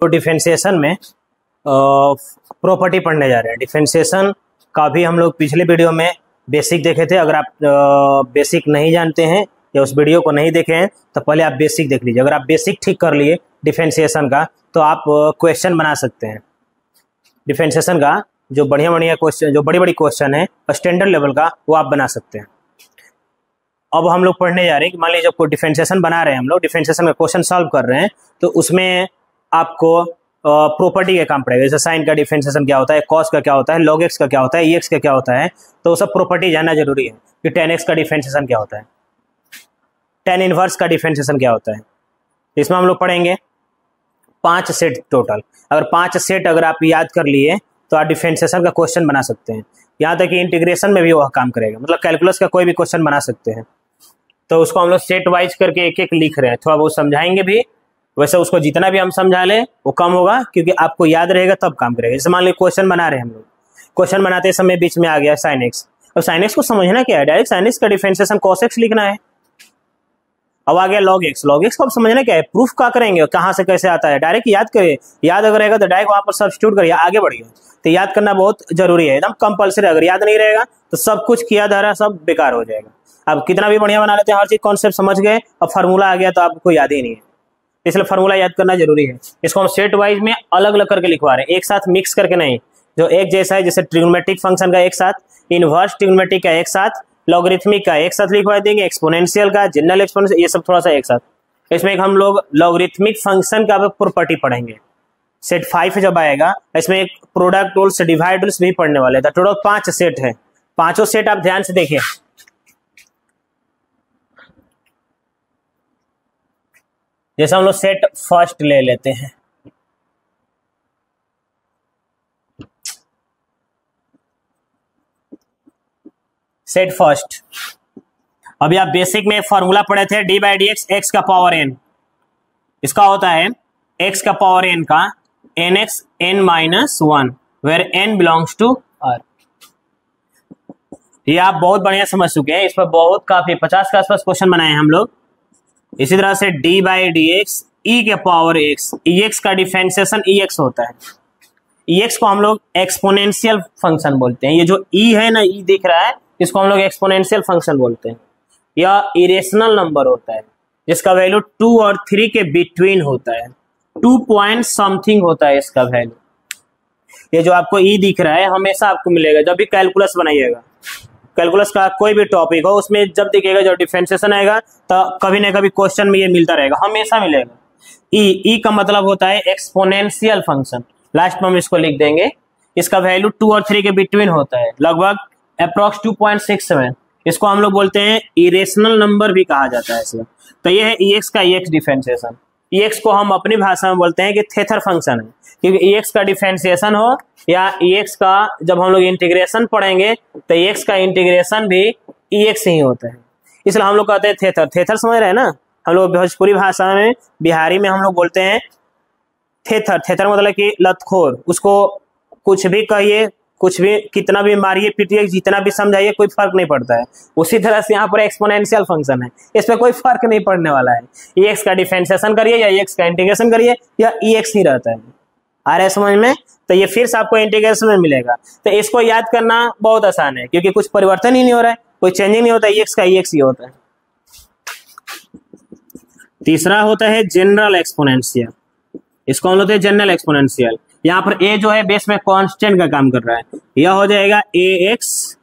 तो डिफरेंशिएशन में प्रॉपर्टी पढ़ने जा रहे हैं। डिफरेंशिएशन का भी हम लोग पिछले वीडियो में बेसिक देखे थे। अगर आप बेसिक नहीं जानते हैं या उस वीडियो को नहीं देखे हैं तो पहले आप बेसिक देख लीजिए। अगर आप बेसिक ठीक कर लिए डिफरेंशिएशन का तो आप क्वेश्चन बना सकते हैं। डिफरेंशिएशन का जो बढ़िया क्वेश्चन, जो बड़ी क्वेश्चन है स्टैंडर्ड लेवल का, वो आप बना सकते हैं। अब हम लोग पढ़ने जा रहे हैं कि मान लीजिए जब कोई डिफरेंशिएशन बना रहे हैं, हम लोग डिफरेंशिएशन का क्वेश्चन सॉल्व कर रहे हैं, तो उसमें आपको प्रॉपर्टी के काम पड़ेगा। जैसे साइन का डिफरेंशिएशन क्या होता है, कॉस का क्या होता है, लॉग एक्स का क्या होता है, एक्स का क्या होता है, तो सब प्रॉपर्टी जानना जरूरी है कि tan x का डिफरेंशिएशन क्या होता है, tan इनवर्स का डिफरेंशिएशन क्या होता है। इसमें हम लोग पढ़ेंगे 5 सेट टोटल। अगर 5 सेट अगर आप याद कर लिए तो आप डिफरेंशिएशन का क्वेश्चन बना सकते हैं। यहाँ तक कि इंटीग्रेशन में भी वह काम करेगा, मतलब कैलकुलस का कोई भी क्वेश्चन बना सकते हैं। तो उसको हम लोग सेट वाइज करके एक एक लिख रहे हैं, थोड़ा बहुत समझाएंगे भी। वैसे उसको जितना भी हम समझा लें वो कम होगा, क्योंकि आपको याद रहेगा तब काम करेगा। जैसे मान लीजिए क्वेश्चन बना रहे हैं हम लोग, क्वेश्चन बनाते समय बीच में आ गया साइन एक्स। अब साइन एक्स को समझना क्या है, डायरेक्ट साइन एक्स का डिफरेंशिएशन कॉस एक्स लिखना है। अब आ गया लॉग एक्स, लॉग एक्स को अब समझना क्या है, प्रूफ क्या करेंगे, कहाँ से कैसे आता है, डायरेक्ट याद करिए। याद अगर रहेगा तो डायरेक्ट वहां पर सब्स्टिट्यूट करिए, आगे बढ़िए। तो याद करना बहुत जरूरी है, एकदम कंपलसरी। अगर याद नहीं रहेगा तो सब कुछ किया धारा सब बेकार हो जाएगा। आप कितना भी बढ़िया बना लेते हैं, हर चीज कॉन्सेप्ट समझ गए, अब फार्मूला आ गया तो आपको याद ही नहीं है, इसलिए फार्मूला याद करना जरूरी है। इसको हम सेट वाइज में अलग अलग करके लिखवा रहे हैं, एक साथ मिक्स करके नहीं। जो एक जैसा है, जैसे ट्रिग्नोमेट्रिक फंक्शन का एक साथ, इनवर्स ट्रिग्नोमेट्रिक का एक साथ, लॉगरिथमिक का एक साथ लिखवा देंगे, एक्सपोनेंशियल का, जनरल एक्सपोनेंशियल, ये सब थोड़ा सा एक साथ। इसमें एक हम लोग लॉगरिथमिक फंक्शन का प्रॉपर्टी पढ़ेंगे। सेट 5 जब आएगा इसमें एक प्रोडक्ट रूल्स, डिवाइड रूल्स भी पढ़ने वाले हैं। टोटल 5 सेट है, पांचों सेट आप ध्यान से देखिए। जैसे हम लोग सेट फर्स्ट ले लेते हैं, सेट फर्स्ट। अभी आप बेसिक में फॉर्मूला पढ़े थे, d by d x, x का पावर एन। इसका होता है एक्स का पावर एन का n x n minus 1, where n belongs to R. ये आप बहुत बढ़िया समझ चुके हैं। इस पर बहुत काफी 50 के आसपास क्वेश्चन बनाए हैं हम लोग। इसी तरह से डी बाई डी एक्स ई के पावर एक्स, ई एक्स का डिफरेंशिएशन ई एक्स होता है। ई एक्स को हम लोग एक्सपोनेंशियल फंक्शन बोलते हैं। ये जो ई है ना, ई दिख रहा है, इसको हम लोग एक्सपोनेंशियल फंक्शन बोलते हैं। यह इरेशनल नंबर होता है जिसका वैल्यू 2 और 3 के बिटवीन होता है, 2 पॉइंट समथिंग होता है इसका वैल्यू। ये जो आपको ई दिख रहा है हमेशा आपको मिलेगा जब भी कैलकुलस बनाइएगा। कैलकुलस का कोई भी टॉपिक हो उसमें जब दिखेगा, जब डिफरेंशिएशन आएगा तो कभी ना कभी क्वेश्चन में ये मिलता रहेगा, हमेशा मिलेगा। ई का मतलब होता है एक्सपोनेंशियल फंक्शन। लास्ट में हम इसको लिख देंगे। इसका वैल्यू 2 और 3 के बिटवीन होता है, लगभग अप्रॉक्स 2.67। इसको हम लोग बोलते हैं इरेशनल नंबर भी कहा जाता है इसमें। तो ये है ई एक्स का ई एक्स डिफरेंशिएशन। ई एक्स को हम अपनी भाषा में बोलते हैं कि थेथर फंक्शन है, क्योंकि ई एक्स का डिफरेंशिएशन हो या ई एक्स का जब हम लोग इंटीग्रेशन पढ़ेंगे तो ई एक्स का इंटीग्रेशन भी ई एक्स ही होता है, इसलिए हम लोग कहते हैं थेथर। थेथर समझ रहे हैं ना, हम लोग भोजपुरी भाषा में, बिहारी में हम लोग बोलते हैं थेथर। थेथर मतलब कि लतखोर। उसको कुछ भी कहिए, कुछ भी, कितना भी मारिए पीटिए, जितना भी समझाइए, कोई फर्क नहीं पड़ता है। उसी तरह से यहाँ पर एक्सपोनेंशियल फंक्शन है, इसमें कोई फर्क नहीं पड़ने वाला है। ई एक्स का डिफरेंशिएशन करिए या ई एक्स का इंटीग्रेशन करिए, या ई एक्स ही रहता है। आ रहा है समझ में? तो ये फिर से आपको इंटीग्रेशन में मिलेगा। तो इसको याद करना बहुत आसान है, क्योंकि कुछ परिवर्तन ही नहीं हो रहा है, कोई चेंजिंग नहीं होता है। ई एक्स का ई एक्स ही होता है। तीसरा होता है जनरल एक्सपोनेंशियल। इसको हम बोलते हैं जनरल एक्सपोनेंशियल। यहाँ पर ए जो है बेस में कांस्टेंट का काम कर रहा है, यह हो जाएगा ए एक्स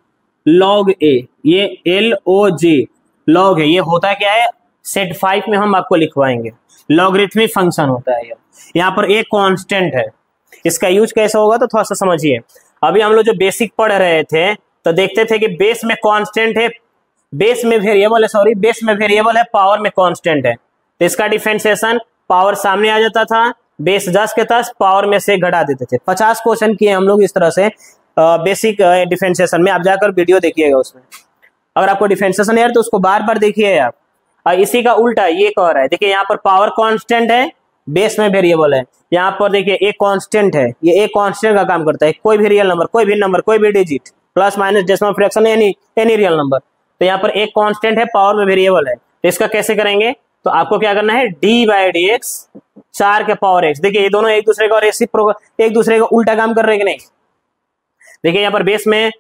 लॉग ए। ये एल ओ जी लॉग है। ये होता है क्या है, सेट 5 में हम आपको लिखवाएंगे। लॉगरिथमिक फंक्शन होता है। यहाँ पर ए कांस्टेंट है। इसका यूज कैसे होगा तो थोड़ा सा समझिए। अभी हम लोग जो बेसिक पढ़ रहे थे तो देखते थे कि बेस में कांस्टेंट है, बेस में वेरिएबल है, पावर में कांस्टेंट है। तो इसका डिफरेंशिएशन पावर सामने आ जाता था, बेस 10 के 10 पावर में से घटा देते थे। 50 क्वेश्चन किए हम लोग इस तरह से बेसिक डिफरेंशिएशन में। आप जाकर वीडियो देखिएगा उसमें। अगर आपको डिफरेंशिएशन है तो उसको बार बार देखिए आप। इसी का उल्टा ये कह रहा है, देखिए यहाँ पर पावर कांस्टेंट है, बेस में वेरिएबल है। यहाँ पर देखिए ए कांस्टेंट है, ये ए कांस्टेंट का काम करता है। कोई भी रियल नंबर, कोई भी नंबर, कोई भी digit, plus minus decimal fraction, any real number. तो यहाँ पर एक कांस्टेंट है, पावर में वेरिएबल है। तो इसका कैसे करेंगे, तो आपको क्या करना है, डी बाई डी एक्स 4 के पावर एक्स। देखिए ये दोनों एक दूसरे का एक दूसरे का उल्टा काम कर रहे हैं कि नहीं। देखिए यहाँ पर बेस में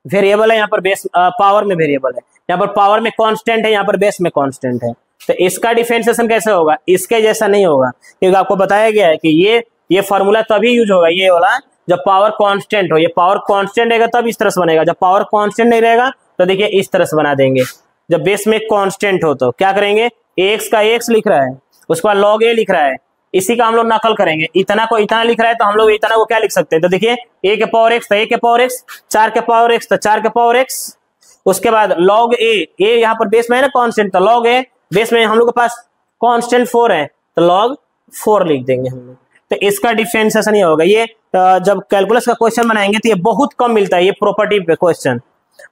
वेरिएबल है, यहाँ पर बेस पावर में वेरिएबल है, यहाँ पर पावर में कांस्टेंट है, यहाँ पर बेस में कांस्टेंट है। तो इसका डिफरेंशिएशन कैसे होगा, इसके जैसा नहीं होगा, क्योंकि आपको बताया गया है कि ये फॉर्मूला तभी यूज होगा ये वाला जब पावर कांस्टेंट हो। ये पावर कांस्टेंट रहेगा तब इस तरह से बनेगा, जब पावर कांस्टेंट नहीं रहेगा तो देखिए इस तरह से बना देंगे। जब बेस में कांस्टेंट हो तो क्या करेंगे, एक्स का एक्स लिख रहा है, उसके बाद लॉग ए लिख रहा है, इसी का हम लोग नकल करेंगे। इतना को इतना लिख रहा है तो हम लोग इतना को क्या लिख सकते हैं, तो देखिए ए के पावर एक्स तो ए के पावर एक्स, 4 के पावर एक्स तो 4 के पावर एक्स, उसके बाद लॉग ए यहाँ पर बेस में है ना कांस्टेंट, तो लॉग ए बेस में हम लोग के पास कांस्टेंट 4 है तो लॉग 4 लिख देंगे हम लोग। तो इसका डिफरेंशिएशन ये होगा। ये जब कैलकुलस का क्वेश्चन बनाएंगे तो ये बहुत कम मिलता है, ये प्रॉपर्टी पे क्वेश्चन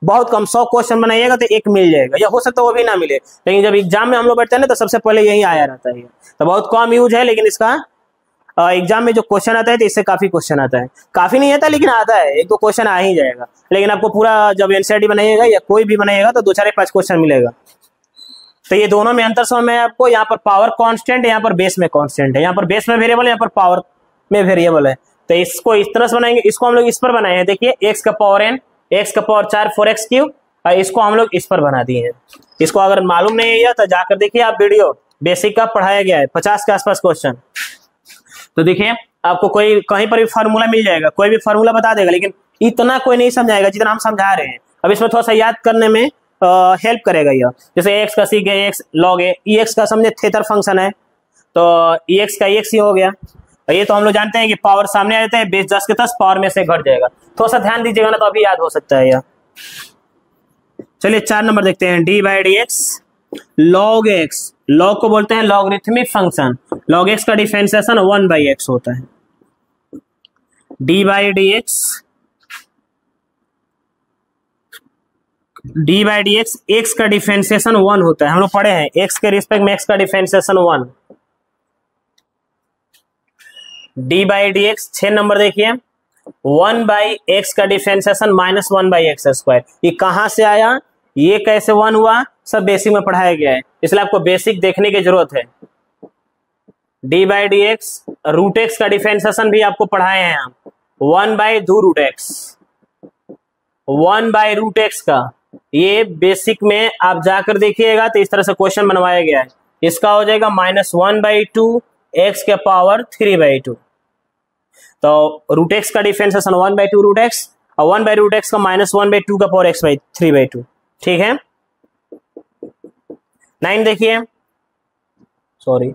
बहुत कम, 100 क्वेश्चन बनाइएगा तो एक मिल जाएगा, या हो सकता है वो भी ना मिले, लेकिन जब एग्जाम में हम लोग बैठते हैं ना तो सबसे पहले यही आया रहता है। तो बहुत कम यूज है, लेकिन इसका एग्जाम में जो क्वेश्चन आता है तो इससे काफी क्वेश्चन आता है, काफी नहीं आता लेकिन आता है, एक दो क्वेश्चन आ ही जाएगा। लेकिन आपको पूरा जब एनसीईआरटी बनाइएगा या कोई भी बनाइएगा तो 2 4 5 क्वेश्चन मिलेगा। तो ये दोनों में अंतर समझ में है आपको, यहाँ पर पावर कांस्टेंट है, यहाँ पर बेस में कांस्टेंट है, यहाँ पर बेस में वेरिएबल है, यहाँ पर पावर में वेरिएबल है। तो इसको इस तरह से बनाएंगे, इसको हम लोग इस पर बनाए हैं, देखिए एक्स का पावर n, एक्स का पावर 4 4x क्यूब, और इसको हम लोग इस पर बना दिए हैं। इसको अगर मालूम नहीं है तो जाकर देखिए आप वीडियो बेसिक का पढ़ाया गया है, 50 के आसपास क्वेश्चन। तो देखिए आपको कोई कहीं पर भी फार्मूला मिल जाएगा, कोई भी फार्मूला बता देगा, लेकिन इतना कोई नहीं समझाएगा जितना हम समझा रहे हैं। अब इसमें थोड़ा सा याद करने में हेल्प करेगा यह, जैसे एक्स का सीख गए एक्स लॉग ए, ई एक्स का समझे थेटर फंक्शन है तो ई एक्स का ई एक्स ही हो गया। ये तो हम लोग जानते हैं कि पावर सामने आ जाता है, बेस 10 के 10 पावर में से घट जाएगा, थोड़ा सा ध्यान दीजिएगा ना तो अभी याद हो सकता है यह। चलिए 4 नंबर देखते हैं, d by d x log x, log को बोलते हैं लॉगरिथमिक फंक्शन, लॉग एक्स का डिफरेंशिएशन 1 बाई एक्स होता है। D by d x, d by d x, x का डिफरेंशिएशन 1 होता है, हम लोग पढ़े हैं एक्स के रिस्पेक्ट में एक्स का differentiation 1। D by d x 6 number देखिए, 1 बाई एक्स का डिफरेंशिएशन -1 बाई एक्स स्क्वायर। ये कहां से आया, ये कैसे 1 हुआ, सब बेसिक में पढ़ाया गया है, इसलिए आपको बेसिक देखने की जरूरत है। D by d x, root x का डिफरेंशिएशन भी आपको पढ़ाए हैं हम, 1 by 2 root x, 1 by root x का, ये बेसिक में आप जाकर देखिएगा तो इस तरह से क्वेश्चन बनवाया गया है। इसका हो जाएगा -1 बाई 2 एक्स के पावर 3 बाई 2। तो रूट एक्स का डिफरेंशिएशन 1 बाई 2 रूट एक्स, और 1 बाई रूट एक्स का -1 बाई 2 का पावर एक्स बाई 3 बाई 2। ठीक है, 9 देखिए, सॉरी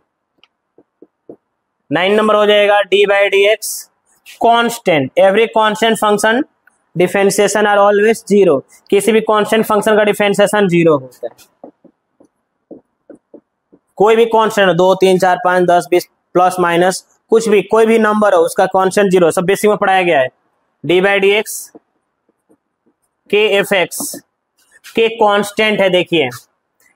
9 नंबर हो जाएगा, d by d x constant, every constant function differentiation are always 0, किसी भी कांस्टेंट फंक्शन का डिफरेंशिएशन 0 होता है। कोई भी कांस्टेंट 2 3 4 5 10 20 प्लस माइनस कुछ भी, कोई भी नंबर हो उसका कांस्टेंट 0, सब बेसिक में पढ़ाया गया है। डी बाई डी एक्स के एफ एक्स, के कांस्टेंट है, देखिए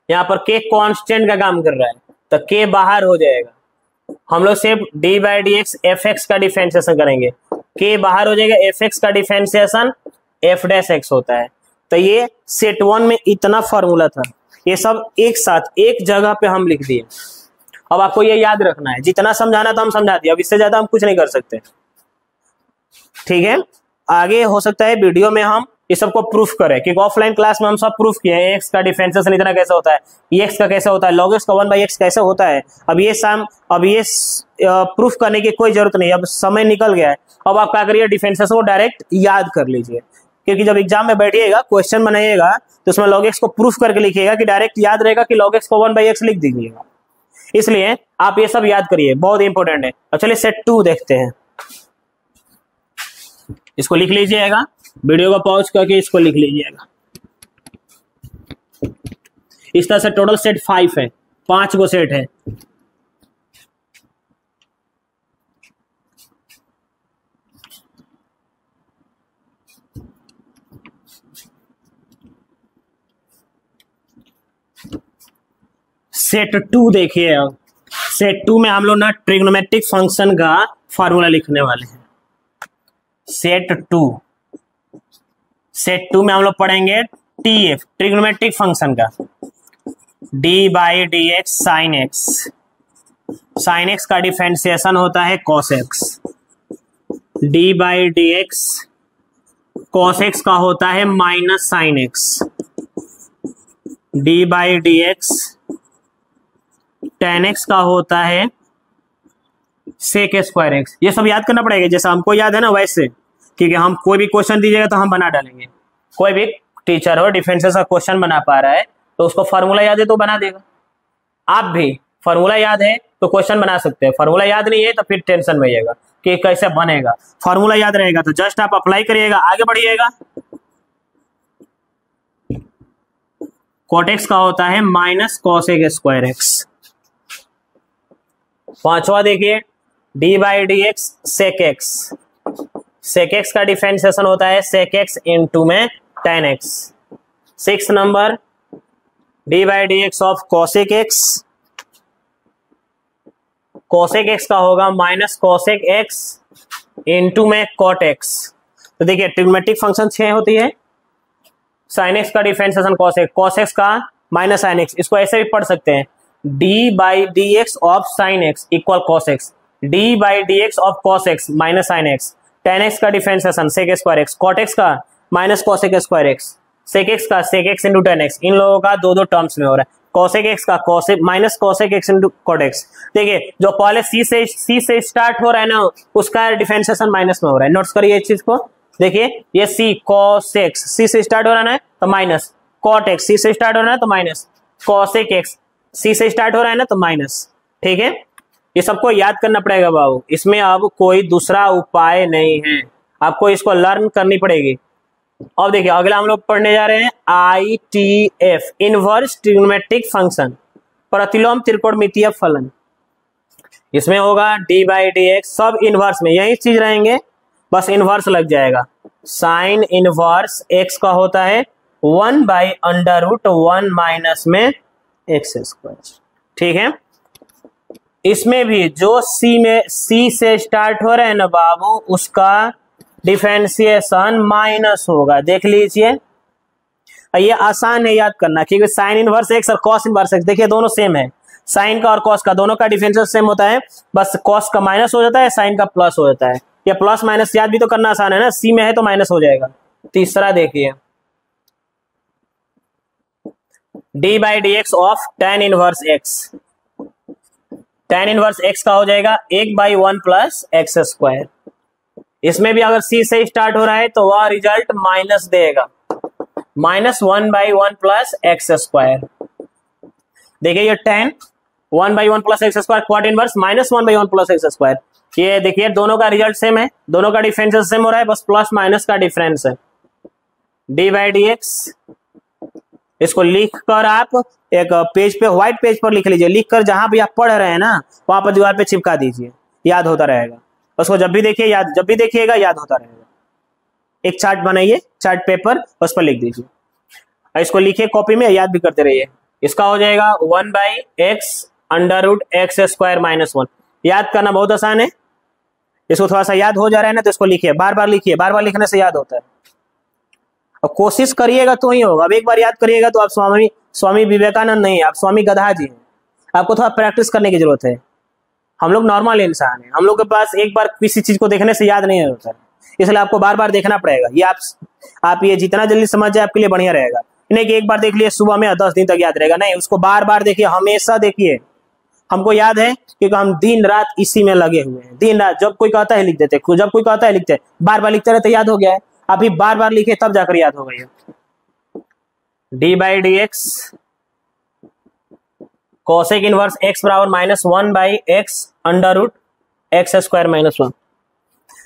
यहाँ पर के कांस्टेंट का काम कर रहा है तो के बाहर हो जाएगा, हम लोग सिर्फ D by d x F x का डिफरेंशिएशन करेंगे, के बाहर हो जाएगा, एफ एक्स का डिफरेंशिएशन एफ डैश एक्स होता है। तो ये सेट 1 में इतना फॉर्मूला था, ये सब एक साथ एक जगह पे हम लिख दिए। अब आपको ये याद रखना है, जितना समझाना था हम समझा दिया, अब इससे ज्यादा हम कुछ नहीं कर सकते। ठीक है, आगे हो सकता है वीडियो में हम ये सबको प्रूफ करें, क्योंकि ऑफलाइन क्लास में हम सब प्रूफ किए हैं, एक्स का डिफरेंशिएशन इतना कैसे होता है, एक्स का कैसे होता है, लॉग एक्स का 1 बाई एक्स कैसे होता है। अब ये प्रूफ करने की कोई जरूरत नहीं, अब समय निकल गया है। अब आप क्या करिए, डिफरेंशिएशन को डायरेक्ट याद कर लीजिए, क्योंकि जब एग्जाम में बैठिएगा क्वेश्चन बनाइएगा तो उसमें लॉग एक्स को प्रूफ करके लिखिएगा कि डायरेक्ट याद रहेगा कि लॉग एक्स को 1 बाई एक्स लिख दीजिएगा, इसलिए आप ये सब याद करिए, बहुत इंपॉर्टेंट है। अब चलिए सेट 2 देखते हैं, इसको लिख लीजिएगा, वीडियो को पॉज करके इसको लिख लीजिएगा। इस तरह से टोटल सेट 5 है, 5 गो सेट है। सेट 2 देखिए, अब सेट 2 में हम लोग ना ट्रिग्नोमेट्रिक फंक्शन का फॉर्मूला लिखने वाले हैं। सेट 2 में हम लोग पढ़ेंगे टीएफ, ट्रिग्नोमेट्रिक फंक्शन का। D by d x sine x, sine x का डिफरेंशिएशन होता है cos x, d by d x cos x का होता है minus sine x, d by d x tan x का होता है सेक स्क्वायर एक्स। ये सब याद करना पड़ेगा, जैसा हमको याद है ना वैसे, क्योंकि हम कोई भी क्वेश्चन दीजिएगा तो हम बना डालेंगे। कोई भी टीचर हो डिफरेंशियल का क्वेश्चन बना पा रहा है तो उसको फार्मूला याद है तो बना देगा। आप भी फार्मूला याद है तो क्वेश्चन बना सकते हैं, फार्मूला याद नहीं है तो फिर टेंशन में आइएगा कि कैसे बनेगा। फार्मूला याद रहेगा तो जस्ट आप अप्लाई करिएगा, आगे बढ़िएगा। कॉट एक्स का होता है माइनस कॉसेक स्क्वायर एक्स। पांचवा देखिए d by d x sec x, sec x का डिफरेंशिएशन होता है सेक एक्स इंटू में tan x. Six number d by d x of cosec x, cosec x का होगा माइनस कॉसेक एक्स इंटू में cot x. तो देखिए trigonometric function 6 होती है, साइन एक्स का डिफरेंशिएशन कॉस एक्स का माइनस साइन एक्स। इसको ऐसे भी पढ़ सकते हैं d by d x of sine x equal cos x, d by d x of cos x minus sine x, tan x का differentiation sec square x, cot x का minus cosec square x, sec x का sec x into tan x. इन लोगों का दो terms में हो रहा है, कॉसेक एक्स का cosec minus cosec x into cot x. देखिए जो पहले सी से स्टार्ट हो रहा है ना उसका डिफरेंशिएशन माइनस में हो रहा है, नोट्स करिए इस चीज को। देखिए ये सी कॉस एक्स सी से स्टार्ट हो रहा है तो माइनस, कॉट एक्स सी से स्टार्ट हो रहा है तो माइनस, कॉसेक एक्स सी से स्टार्ट हो रहा है ना तो माइनस। ठीक है, ये सबको याद करना पड़ेगा बाबू, इसमें अब कोई दूसरा उपाय नहीं है, आपको इसको लर्न करनी पड़ेगी। अब देखिए अगला हम लोग पढ़ने जा रहे हैं ITF इनवर्स ट्रिग्नोमेट्रिक फंक्शन, प्रतिलोम त्रिकोणमितीय फलन। इसमें होगा डी बाई डी एक्स, सब इनवर्स में यही चीज रहेंगे, बस इनवर्स लग जाएगा। साइन इनवर्स एक्स का होता है 1 बाई अंडर रूट 1 माइनस में एक्स स्क्वायर। ठीक है, इसमें भी जो सी से स्टार्ट हो रहे हैं ना बाबू उसका डिफरेंशिएशन माइनस होगा, देख लीजिए। ये आसान है याद करना क्योंकि साइन इनवर्स एक्स और कॉस इनवर्स एक्स देखिए दोनों सेम है, साइन का और कॉस का दोनों का डिफरेंशियल सेम होता है, बस कॉस का माइनस हो जाता है, साइन का प्लस हो जाता है। ये प्लस माइनस याद भी तो करना आसान है ना, सी में है तो माइनस हो जाएगा। तीसरा देखिए d by d x of tan inverse x, tan inverse x का हो जाएगा 1/1 प्लस एक्स स्क्वायर। इसमें भी अगर सी से स्टार्ट हो रहा है तो वह रिजल्ट माइनस देगा, -1/1 प्लस एक्स स्क्वायर। देखिए ये 10 1/1 plus x square quad inverse -1/1 plus x square. ये देखिए दोनों का रिजल्ट सेम है, दोनों का डिफरेंस सेम हो रहा है, बस प्लस माइनस का डिफरेंस है। डी बाई डी एक्स, इसको लिख कर आप एक पेज पे व्हाइट पेज पर लिख लीजिए, लिख कर जहां भी आप पढ़ रहे हैं ना वहां पर दीवार पे चिपका दीजिए, याद होता रहेगा। उसको जब भी देखिए याद, जब भी देखिएगा याद होता रहेगा। एक चार्ट बनाइए, चार्ट पेपर, उस पर लिख दीजिए, इसको लिखिए कॉपी में, याद भी करते रहिए। इसका हो जाएगा 1/x under root x square -1। याद करना बहुत आसान है, इसको थोड़ा सा याद हो जा रहा है ना तो इसको लिखिए, बार बार लिखिए, बार बार लिखने से याद होता है। और कोशिश करिएगा तो ही होगा, अब एक बार याद करिएगा तो आप स्वामी विवेकानंद नहीं, आप स्वामी गधा जी हैं। आपको थोड़ा प्रैक्टिस करने की जरूरत है। हम लोग नॉर्मल इंसान हैं, हम लोग के पास एक बार किसी चीज को देखने से याद नहीं होता है, इसलिए आपको बार बार देखना पड़ेगा। ये आप ये जितना जल्दी समझ जाए आपके लिए बढ़िया रहेगा। नहीं कि एक बार देख लिए सुबह में 10 दिन तक याद रहेगा, नहीं, उसको बार बार देखिए, हमेशा देखिए। हमको याद है क्योंकि हम दिन रात इसी में लगे हुए हैं, दिन रात। जब कोई कहता है लिख देते, जब कोई कहता है लिखते, बार बार लिखते रहते, याद हो गया है। अभी बार बार लिखे तब जाकर याद हो गई है। D by d x cosec inverse x बराबर -1/x under root x square -1।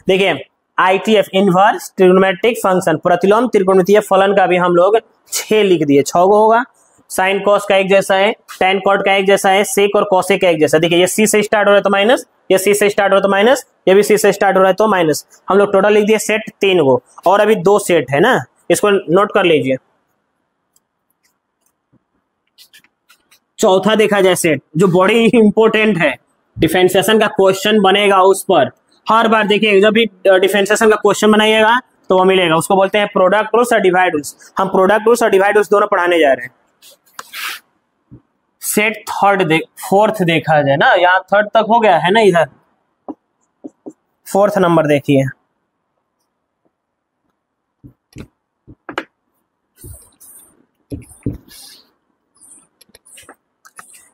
देखिए ITF इनवर्स ट्रिग्नोमेट्रिक फंक्शन, प्रतिलोम त्रिकोणमितीय फलन का भी हम लोग 6 लिख दिए, 6 को होगा। साइन कॉस का एक जैसा है, टेन कॉट का एक जैसा है, सेक और कॉसेक का एक जैसा। देखिए ये सी से स्टार्ट हो रहा है तो माइनस, ये सी से स्टार्ट हो रहा है तो माइनस, ये भी सी से स्टार्ट हो रहा है तो माइनस। हम लोग टोटल लिख दिए सेट 3 को, और अभी 2 सेट है ना, इसको नोट कर लीजिए। चौथा देखा जाए सेट, जो बड़ी इंपॉर्टेंट है, डिफरेंशिएशन का क्वेश्चन बनेगा उस पर हर बार। देखिए जब भी डिफरेंशिएशन का क्वेश्चन बनाइएगा तो वो मिलेगा, उसको बोलते हैं प्रोडक्ट रूल्स और डिवाइड रूल्स। हम प्रोडक्ट रूल्स और डिवाइड रूल्स दोनों पढ़ाने जा रहे हैं। सेट फोर्थ देखा जाए ना, यहाँ थर्ड तक हो गया है ना, इधर फोर्थ नंबर देखिए।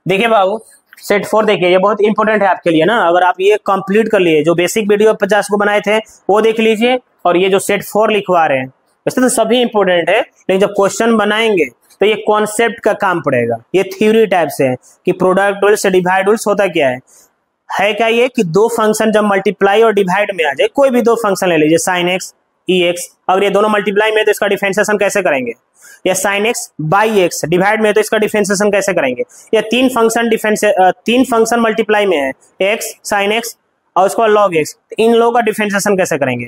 देखिए बाबू सेट 4 देखिए, ये बहुत इंपॉर्टेंट है आपके लिए ना। अगर आप ये कंप्लीट कर लिए, जो बेसिक वीडियो 50 को बनाए थे वो देख लीजिए, और ये जो सेट 4 लिखवा रहे हैं, वैसे तो सभी इंपॉर्टेंट है, लेकिन जब क्वेश्चन बनाएंगे तो ये कॉन्सेप्ट का काम पड़ेगा। ये थ्योरी टाइप से है कि प्रोडक्ट रूल्स डिवाइड रूल्स होता क्या है क्या ये कि दो फंक्शन जब मल्टीप्लाई और डिवाइड में आ जाए, कोई भी दो फंक्शन ले लीजिए, साइन एक्स ई एक्स, अगर ये दोनों मल्टीप्लाई में है तो इसका डिफरेंशिएशन कैसे करेंगे, या sine x by x divide में है तो इसका डिफरेंशिएशन कैसे करेंगे, या तीन फंक्शन मल्टीप्लाई में है, एक्स साइन एक्स और उसको लॉग एक्स, इन लोगों का डिफरेंशिएशन कैसे करेंगे।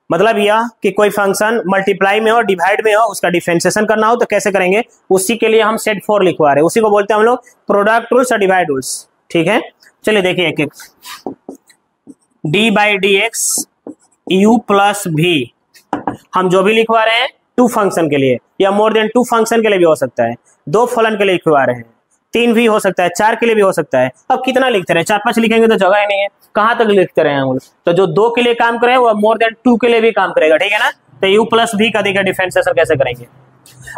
मतलब यह कि कोई फंक्शन मल्टीप्लाई में हो डिवाइड में हो, उसका डिफरेंशिएशन करना हो तो कैसे करेंगे, उसी के लिए हम सेट 4 लिखवा रहे हैं। उसी को बोलते हैं हम लोग प्रोडक्ट रूल्स और डिवाइड रूल्स। ठीक है, चलिए देखिए एक एक। D by d x you plus भी, हम जो भी लिखवा रहे हैं टू फंक्शन के लिए या मोर देन टू फंक्शन के लिए भी हो सकता है, दो फलन के लिए लिखवा रहे हैं, तीन भी हो सकता है, चार के लिए भी हो सकता है। अब कितना लिखते रहे, 4-5 लिखेंगे तो जगह ही नहीं है, कहां तक लिखते रहे हम लोग। तो जो दो के लिए काम करे वो मोर देन टू के लिए भी काम करेगा, ठीक है ना। तो यू प्लस भी का देखिए डिफरेंशिएशन कैसे करेंगे।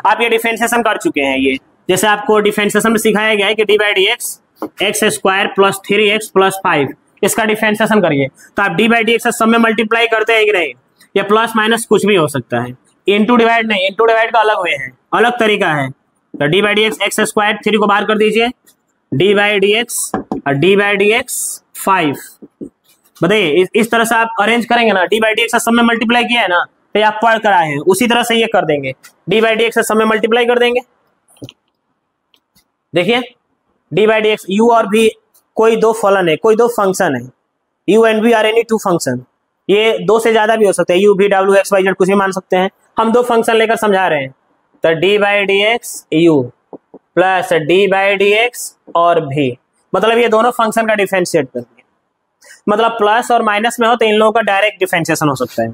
आप ये डिफरेंशिएशन कर चुके हैं, ये जैसे आपको डिफरेंशिएशन में सिखाया गया है कि D by d x x square plus 3x plus 5, इसका डिफरेंशिएशन करिए। तो आप डी बाई डी एक्स सब में मल्टीप्लाई करते हैं कि नहीं, या प्लस माइनस कुछ भी हो सकता है, इनटू डिवाइड नहीं, इनटू डिवाइड का अलग वे है, अलग तरीका है। तो D by d x x square 3 को बाहर कर दीजिए, डी बाई डी एक्स और डी बाई डी एक्स 5। बताइए इस तरह से आप अरेंज करेंगे ना, डी बाई डी एक्स सब में मल्टीप्लाई किया है ना, तो आप पढ़ कर आए हैं, उसी तरह से ये कर देंगे, डी बाई डी एक्स सब में मल्टीप्लाई कर देंगे। देखिए d by d x you और भी कोई दो फलन है, कोई दो फंक्शन है, u and v are any two function, ये दो से ज्यादा भी हो सकते हैं, यू वी डब्ल्यू एक्स वाई जेड कुछ भी मान सकते हैं, हम दो फंक्शन लेकर समझा रहे हैं। तो D by d x you plus D by d x और भी, मतलब ये दोनों फंक्शन का डिफरेंशिएट कर दिया। मतलब प्लस और माइनस में हो तो इन लोगों का डायरेक्ट डिफरेंशिएशन हो सकता है।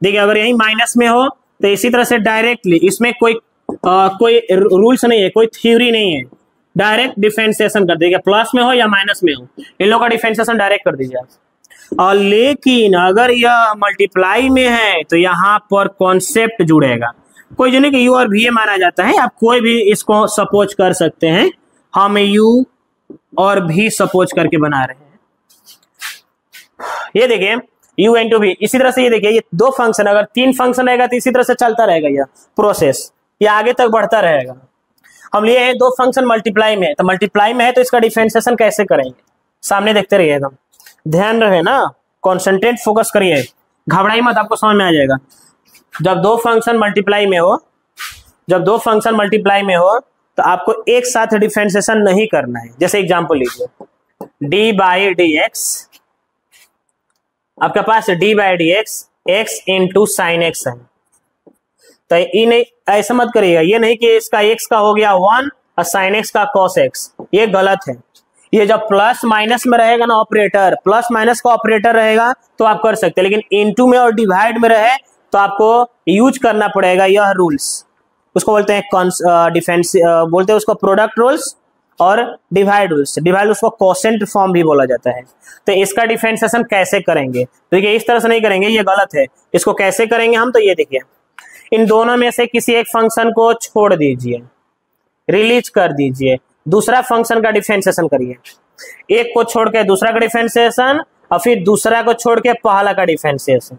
देखिए अगर यही माइनस में हो तो इसी तरह से डायरेक्टली, इसमें कोई रूल्स नहीं है, कोई थ्योरी नहीं है, डायरेक्ट डिफरेंशिएशन कर दीजिए, प्लस में हो या माइनस में हो, इन लोगों का डिफरेंशिएशन डायरेक्ट कर दीजिए आप। और लेकिन अगर यह मल्टीप्लाई में है तो यहाँ पर कॉन्सेप्ट जुड़ेगा, कोई जो नहीं कि यू और भी माना जाता है, आप कोई भी इसको सपोज कर सकते हैं, हम यू और भी सपोज करके बना रहे हैं। ये देखिए यू इंटू भी, इसी तरह से ये देखिए, ये दो फंक्शन, अगर तीन फंक्शन रहेगा तो इसी तरह से चलता रहेगा यह प्रोसेस, ये आगे तक बढ़ता रहेगा। हम लिए हैं दो फंक्शन मल्टीप्लाई में, तो मल्टीप्लाई में है तो इसका डिफरेंशिएशन कैसे करेंगे, सामने देखते रहिए एकदम ध्यान रहे ना, कॉन्सेंट्रेट फोकस करिए, घबराई मत, आपको समझ में आ जाएगा। जब दो फंक्शन मल्टीप्लाई में हो, जब दो फंक्शन मल्टीप्लाई में हो तो आपको एक साथ डिफरेंशिएशन नहीं करना है। जैसे एग्जांपल लीजिए, डी बाई डी एक्स, आपके पास d by d x x into sine x है, तो ये नहीं, ऐसा मत करिएगा, ये नहीं कि इसका एक्स का हो गया 1 और साइन एक्स का कॉस एक्स, ये गलत है। ये जब प्लस माइनस में रहेगा ना ऑपरेटर, प्लस माइनस का ऑपरेटर रहेगा तो आप कर सकते हैं, लेकिन इनटू में और डिवाइड में रहे तो आपको यूज करना पड़ेगा यह रूल्स, उसको बोलते हैं डिफेंस, बोलते हैं उसको प्रोडक्ट रूल्स और डिवाइड रूल्स। डिवाइड रूल्स को कोसेंट फॉर्म भी बोला जाता है। तो इसका डिफरेंशिएशन कैसे करेंगे, देखिए इस तरह से नहीं करेंगे, ये गलत है। इसको कैसे करेंगे हम, तो ये देखिए, इन दोनों में से किसी एक फंक्शन को छोड़ दीजिए, रिलीज कर दीजिए, दूसरा फंक्शन का डिफरेंशिएशन करिए, एक को छोड़ के दूसरा का डिफरेंशिएशन और फिर दूसरा को छोड़ के पहला का डिफरेंशिएशन।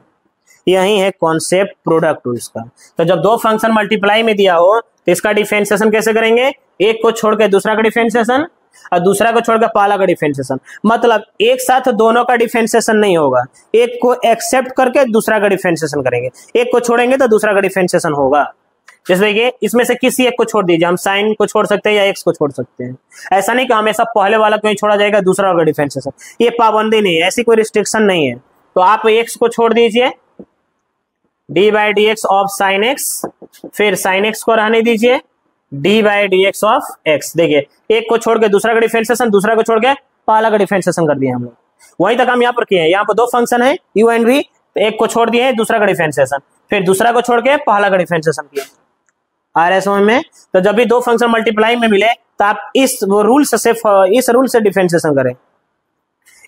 यही है कॉन्सेप्ट प्रोडक्ट रूल्स का। तो जब दो फंक्शन मल्टीप्लाई में दिया हो तो इसका डिफरेंशिएशन कैसे करेंगे, एक को छोड़ के दूसरा का डिफरेंशिएशन और दूसरा को छोड़ के पहला का डिफरेंशिएशन। मतलब एक साथ दोनों का डिफरेंशिएशन नहीं होगा, एक को एक्सेप्ट करके दूसरा का डिफरेंशिएशन करेंगे, एक को छोड़ेंगे तो दूसरा का डिफरेंशिएशन होगा। जैसे देखिए इसमें से किसी एक को छोड़ दीजिए, हम साइन को छोड़ सकते हैं या एक्स को छोड़ सकते हैं। ऐसा नहीं कि हमेशा पहले वाला को ही छोड़ा जाएगा दूसरा होगा डिफरेंशिएशन, ये पाबंदी नहीं है, ऐसी कोई रिस्ट्रिक्शन नहीं है। तो आप एक्स को छोड़ दीजिए, D by d x of sine x, फिर साइन एक्स को रहने दीजिए, D by d x of x. देखिए एक को छोड़ के दूसरा का डिफरेंशिएशन, दूसरा को छोड़ के पहला का डिफरेंशिएशन कर दिया हम लोग। वहीं तक हम यहाँ पर किए हैं, यहाँ पर दो फंक्शन है यू एंड वी, तो एक को छोड़ दिए दूसरा का डिफरेंशिएशन, फिर दूसरा को छोड़ के पहला का डिफरेंशिएशन किया। आ रहा है समझ में। तो जब भी दो फंक्शन मल्टीप्लाई में मिले तो तो आप इस रूल से डिफरेंशिएशन करें।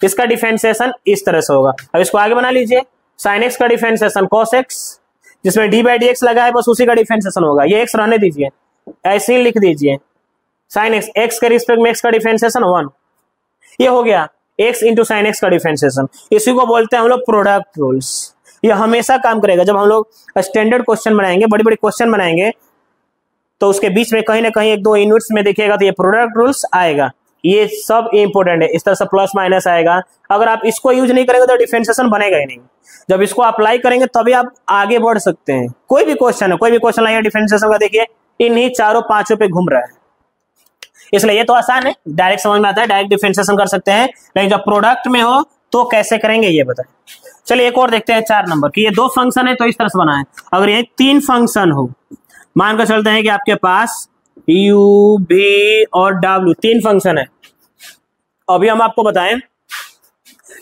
इसका डिफरेंशिएशन इस तरह से होगा। अब इसको आगे बना लीजिए, साइन एक्स का डिफरेंशिएशन कॉस एक्स, जिसमें डी बाई डी एक्स लगा है बस उसी का डिफरेंशिएशन होगा। ये एक्स रहने दीजिए, ऐसे ही लिख दीजिए साइन एक्स, एक्स के रिस्पेक्ट में एक्स का डिफरेंशिएशन 1। ये हो गया एक्स इंटू साइन एक्स का डिफरेंशिएशन। इसी को बोलते हैं हम लोग प्रोडक्ट रूल्स। ये हमेशा काम करेगा जब हम लोग स्टैंडर्ड क्वेश्चन बनाएंगे, बड़ी बड़ी क्वेश्चन बनाएंगे, तो उसके बीच में कहीं ना कहीं एक दो यूनिट्स में देखिएगा तो ये प्रोडक्ट रूल्स आएगा। ये सब इंपॉर्टेंट है। इस तरह से प्लस माइनस आएगा। अगर आप इसको यूज नहीं करेंगे तो डिफरेंशिएशन बनेगा ही नहीं। जब इसको अप्लाई करेंगे तभी आप आगे बढ़ सकते हैं। कोई भी क्वेश्चन है, कोई भी क्वेश्चन लाइए डिफरेंशिएशन का, देखिए इन्हीं चारों पांचों पे घूम रहा है। इसलिए ये तो आसान है, डायरेक्ट समझ में आता है, डायरेक्ट डिफरेंशिएशन कर सकते हैं। लेकिन जब प्रोडक्ट में हो तो कैसे करेंगे ये बताएं। चलिए एक और देखते हैं 4 नंबर की। ये 2 फंक्शन है तो इस तरह से बना है। अगर ये 3 फंक्शन हो, मान कर चलते हैं कि आपके पास u, v और w 3 फंक्शन है। अभी हम आपको बताएं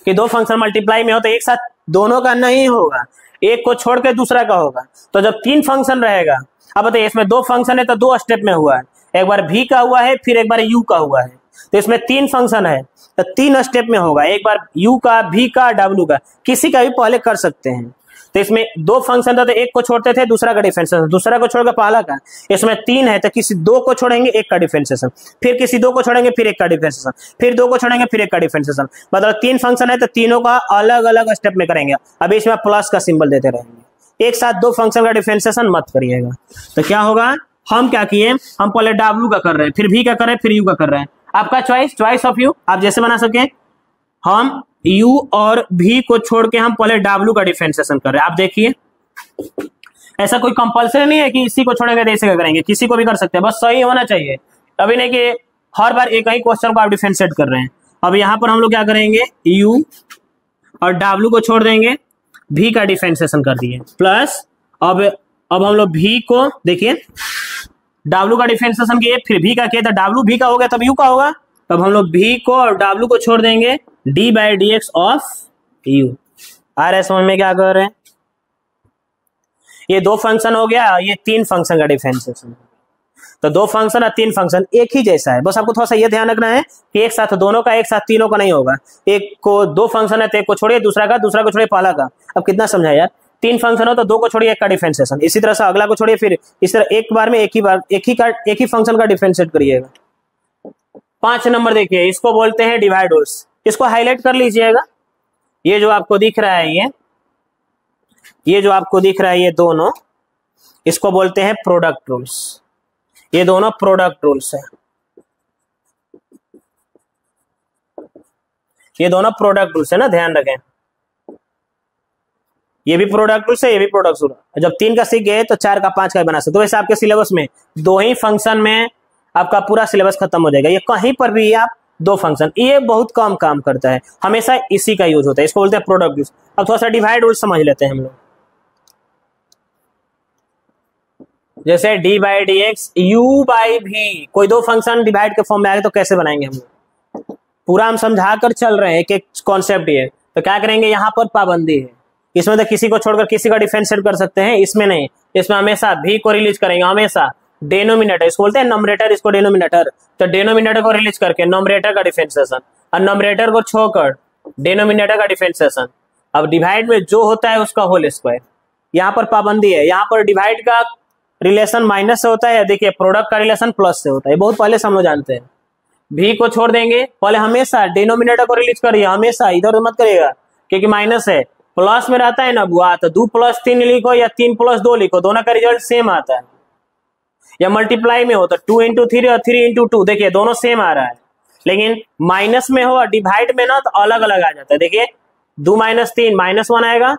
कि 2 फंक्शन मल्टीप्लाई में हो तो एक साथ दोनों का नहीं होगा, एक को छोड़ के दूसरा का होगा। तो जब 3 फंक्शन रहेगा, अब बताइए इसमें 2 फंक्शन है तो 2 स्टेप में हुआ है। एक बार v का हुआ है, फिर एक बार u का हुआ है। तो इसमें 3 फंक्शन है तो 3 स्टेप में होगा, एक बार u का, v का, w का, किसी का भी पहले कर सकते हैं। तो इसमें 2 फंक्शन था तो एक को छोड़ते थे, दूसरा का डिफरेंशिएशन, दूसरा को छोड़कर पहला का। इसमें 3 है तो किसी 2 को छोड़ेंगे, एक का डिफरेंशिएशन, फिर किसी 2 को छोड़ेंगे, फिर एक का डिफरेंशिएशन, फिर 2 को छोड़ेंगे, फिर एक का डिफरेंशिएशन। मतलब 3 फंक्शन है तो तीनों का अलग अलग स्टेप में करेंगे। अभी इसमें प्लस का सिंबल देते रहेंगे। एक साथ 2 फंक्शन का डिफरेंशिएशन मत करिएगा। तो क्या होगा, हम क्या किए, हम पहले w का कर रहे हैं, फिर v का कर रहे हैं, फिर u का कर रहे हैं। आपका चॉइस ऑफ यू, आप जैसे बना सके। हम u और v को छोड़ के हम पहले w का डिफरेंशिएशन कर रहे हैं। आप देखिए ऐसा कोई कंपलसरी नहीं है कि इसी को छोड़ेंगे तो इसी का करेंगे, किसी को भी कर सकते हैं, बस सही होना चाहिए। अभी नहीं कि हर बार एक ही क्वेश्चन को आप डिफरेंशिएट कर रहे हैं। अब यहाँ पर हम लोग क्या करेंगे, u और w को छोड़ देंगे, v का डिफरेंशिएशन कर दिए, प्लस अब हम लोग v को देखिए w का डिफरेंशिएशन किए, फिर v का किए तो w v का हो गया, तब u का होगा। तब हम लोग v को और w को छोड़ देंगे, d by d x of u। आ रहा है समझ में क्या कर रहे हैं। ये 2 फंक्शन हो गया, ये 3 फंक्शन का डिफरेंशिएशन। तो 2 फंक्शन और 3 फंक्शन एक ही जैसा है, बस आपको थोड़ा सा ये ध्यान रखना है कि एक साथ दोनों का, एक साथ तीनों का नहीं होगा। एक को 2 फंक्शन है तो एक को छोड़िए दूसरा का, दूसरा को छोड़िए पहला का। अब कितना समझा यार, 3 फंक्शन हो तो 2 को छोड़िए, एक का डिफरेंशिएशन, इसी तरह से अगला को छोड़िए, फिर इस तरह एक बार में एक ही फंक्शन का डिफरेंशिएट करिएगा। 5 नंबर देखिए, इसको बोलते हैं डिवाइड रूल्स। इसको हाईलाइट कर लीजिएगा। ये जो आपको दिख रहा है, ये जो आपको दिख रहा है, ये दोनों, इसको बोलते हैं प्रोडक्ट रूल्स। ये दोनों प्रोडक्ट रूल्स है, ये दोनों प्रोडक्ट रूल्स है ना, ध्यान रखें। ये भी प्रोडक्ट रूल्स है, ये भी प्रोडक्ट रूल है। जब 3 का सीख गए तो 4 का 5 का बना सकते। तो वैसे आपके सिलेबस में 2 ही फंक्शन में आपका पूरा सिलेबस खत्म हो जाएगा। ये कहीं पर भी आप 2 फंक्शन, ये बहुत कम काम करता है, हमेशा इसी का यूज होता है। इसको बोलते हैं प्रोडक्ट रूल्स। अब थोड़ा सा डिवाइड रूल समझ लेते हैं हम लोग। जैसे D by d x, you by भी, कोई 2 फंक्शन डिवाइड के फॉर्म में आए तो कैसे बनाएंगे हम लोग, पूरा हम समझा कर चल रहे हैं, एक एक कॉन्सेप्ट ये। तो क्या करेंगे, यहाँ पर पाबंदी है, इसमें तो किसी को छोड़कर किसी का डिफरेंशिएट कर सकते हैं, इसमें नहीं। इसमें हमेशा भी को रिलीज करेंगे, हमेशा डेनोमिनेटर, इसको बोलते हैं नॉमरेटर, इसको डेनोमिनेटर। तो डेनोमिनेटर को रिलीज करके नॉमरेटर का डिफरेंशिएशन, और नॉमरेटर को छोड़कर डेनोमिनेटर का डिफरेंशिएशन। अब डिवाइड में जो होता है उसका होल स्क्वायर। यहाँ पर पाबंदी है, यहाँ पर डिवाइड का रिलेशन माइनस से होता है, देखिए प्रोडक्ट का रिलेशन प्लस से होता है, बहुत पहले से हम लोग जानते हैं। भी को छोड़ देंगे, पहले हमेशा डिनोमिनेटर को रिलीज करिए, हमेशा इधर मत करिएगा क्योंकि माइनस है। प्लस में रहता है ना बुआ, तो 2 + 3 लिखो या 3 + 2 लिखो, दोनों का रिजल्ट सेम आता है। या मल्टीप्लाई में हो तो 2 × 3 और 3 × 2, देखिए दोनों सेम आ रहा है। लेकिन माइनस में हो और डिवाइड में ना तो अलग अलग आ जाता है। देखिए 2 - 3 -1 आएगा,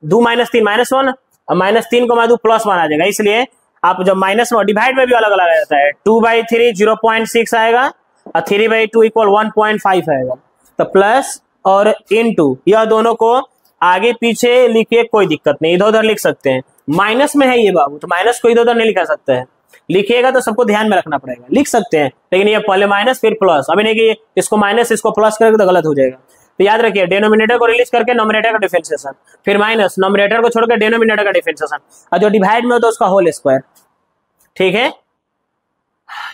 2 - 3 -1, और -3 को 2 +1 आ जाएगा। इसलिए आप जब माइनस में डिवाइड में भी अलग अलग आ जाता है। 2/3 0.6 आएगा और 3/2 = 1.5 आएगा। तो प्लस और इनटू, यह दोनों को आगे पीछे लिखिए, कोई दिक्कत नहीं, इधर उधर लिख सकते हैं। माइनस में है ये बाबू, तो माइनस को इधर उधर नहीं लिखा सकते हैं, लिखिएगा तो सबको ध्यान में रखना पड़ेगा। लिख सकते हैं लेकिन ये पहले माइनस फिर प्लस, अभी नहीं कि इसको माइनस इसको प्लस करेंगे तो गलत हो जाएगा। तो याद रखिए, डेनोमिनेटर को रिलीज करके नॉमिनेटर का डिफरेंशिएशन, फिर माइनस, नॉमिनेटर को छोड़कर डेनोमिनेटर का डिफरेंशिएशन, और जो डिवाइड में हो तो उसका होल स्क्वायर। ठीक है,